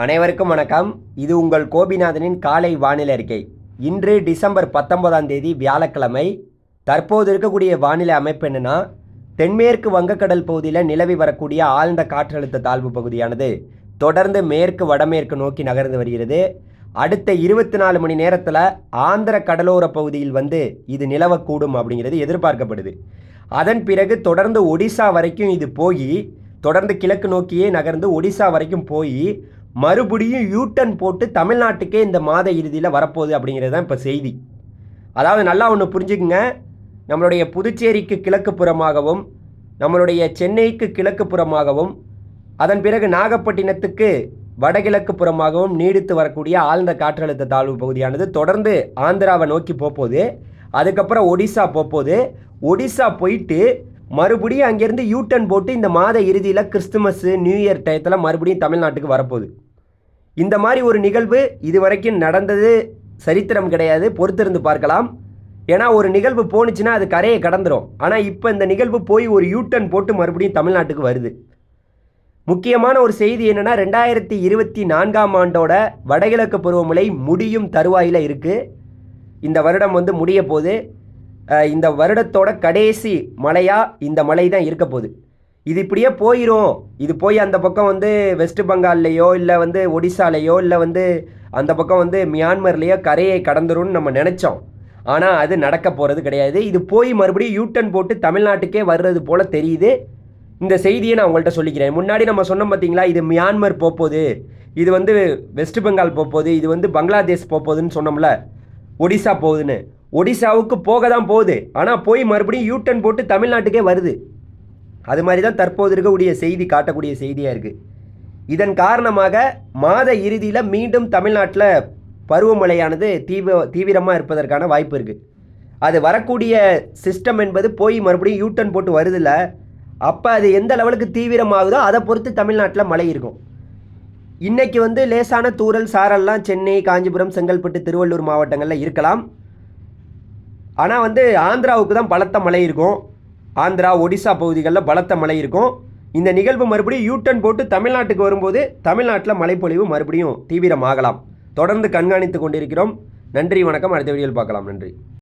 அனைவருக்கும் வணக்கம். இது உங்கள் கோபிநாதனின் காலை வானிலை அறிக்கை. இன்று டிசம்பர் 19ஆம் தேதி வியாழக்கிழமை. தற்போது இருக்கக்கூடிய வானிலை அமைப்பு என்னென்னா, தென்மேற்கு வங்கக்கடல் பகுதியில் நிலவி வரக்கூடிய ஆழ்ந்த காற்றழுத்த தாழ்வு பகுதியானது தொடர்ந்து மேற்கு வடமேற்கு நோக்கி நகர்ந்து வருகிறது. அடுத்த 24 மணி நேரத்தில் ஆந்திர கடலோர பகுதியில் இது நிலவக்கூடும் அப்படிங்கிறது எதிர்பார்க்கப்படுது. அதன் பிறகு தொடர்ந்து ஒடிசா வரைக்கும் இது போய் தொடர்ந்து கிழக்கு நோக்கியே நகர்ந்து ஒடிசா வரைக்கும் போய் மறுபடியும் யூட்டன் போட்டு தமிழ்நாட்டுக்கே இந்த மாத இறுதியில் வரப்போகுது அப்படிங்கிறது தான் இப்போ செய்தி. அதாவது நல்லா ஒன்று புரிஞ்சுக்குங்க, நம்மளுடைய புதுச்சேரிக்கு கிழக்கு புறமாகவும் நம்மளுடைய சென்னைக்கு கிழக்கு புறமாகவும் அதன் பிறகு நாகப்பட்டினத்துக்கு வடகிழக்கு புறமாகவும் நீடித்து வரக்கூடிய ஆழ்ந்த காற்றழுத்த தாழ்வு பகுதியானது தொடர்ந்து ஆந்திராவை நோக்கி போகுது. அதுக்கப்புறம் ஒடிசா போகுது. ஒடிசா போயிட்டு மறுபடியும் அங்கேருந்து யூட்டன் போட்டு இந்த மாத இறுதியில் கிறிஸ்துமஸ் நியூ இயர் டயத்தில் மறுபடியும் தமிழ்நாட்டுக்கு வரப்போகுது. இந்த மாதிரி ஒரு நிகழ்வு இதுவரைக்கும் நடந்தது சரித்திரம் கிடையாது. பொறுத்திருந்து பார்க்கலாம். ஏன்னா ஒரு நிகழ்வு போணுச்சுன்னா அது கரையை கடந்துடும். ஆனால் இப்போ இந்த நிகழ்வு போய் ஒரு யூட்டன் போட்டு மறுபடியும் தமிழ்நாட்டுக்கு வருது. முக்கியமான ஒரு செய்தி என்னென்னா, 2024ஆம் ஆண்டோட வடகிழக்கு பருவமழை முடியும் தருவாயில் இருக்குது. இந்த வருடம் முடிய போகுது. இந்த வருடத்தோட கடைசி மழையாக இந்த மழை தான் இருக்க போகுது. இது இப்படியே போயிடும். இது போய் அந்த பக்கம் வெஸ்ட் பெங்கால்லையோ இல்லை ஒடிசாலையோ இல்லை அந்த பக்கம் மியான்மர்லேயோ கரையை கடந்துரும்னு நம்ம நினச்சோம். ஆனால் அது நடக்க போகிறது கிடையாது. இது போய் மறுபடியும் யூட்டன் போட்டு தமிழ்நாட்டுக்கே வர்றது போல் தெரியுது. இந்த செய்தியை நான் உங்கள்கிட்ட சொல்லிக்கிறேன். முன்னாடி நம்ம சொன்னோம் பார்த்தீங்களா, இது மியான்மர் போகுது, இது வெஸ்ட் பெங்கால் போகுது, இது பங்களாதேஷ் போகுதுன்னு சொன்னோம்ல, ஒடிசா போகுதுன்னு. ஒடிசாவுக்கு போக தான் போகுது, ஆனால் போய் மறுபடியும் யூட்டன் போட்டு தமிழ்நாட்டுக்கே வருது. அது மாதிரி தான் தற்போது இருக்கக்கூடிய செய்தி காட்டக்கூடிய செய்தியாக இருக்குது. இதன் காரணமாக மாத இறுதியில் மீண்டும் தமிழ்நாட்டில் பருவமழையானது தீவிரமாக இருப்பதற்கான வாய்ப்பு இருக்குது. அது வரக்கூடிய சிஸ்டம் என்பது போய் மறுபடியும் யூட்டன் போட்டு வருதில்ல, அப்போ அது எந்த லெவலுக்கு தீவிரமாகுதோ அதை பொறுத்து தமிழ்நாட்டில் மழை இருக்கும். இன்றைக்கி லேசான தூறல் சாரல்லாம் சென்னை, காஞ்சிபுரம், செங்கல்பட்டு, திருவள்ளூர் மாவட்டங்களில் இருக்கலாம். ஆனால் ஆந்திராவுக்கு தான் பலத்த மழை இருக்கும். ஆந்திரா, ஒடிசா பகுதிகளில் பலத்த மழை இருக்கும். இந்த நிகழ்வு மறுபடியும் யூட்டன் போட்டு தமிழ்நாட்டுக்கு வரும்போது தமிழ்நாட்டில் மழைப்பொழிவு மறுபடியும் தீவிரமாகலாம். தொடர்ந்து கண்காணித்து கொண்டிருக்கிறோம். நன்றி, வணக்கம். அடுத்த வீடியோவில் பார்க்கலாம். நன்றி.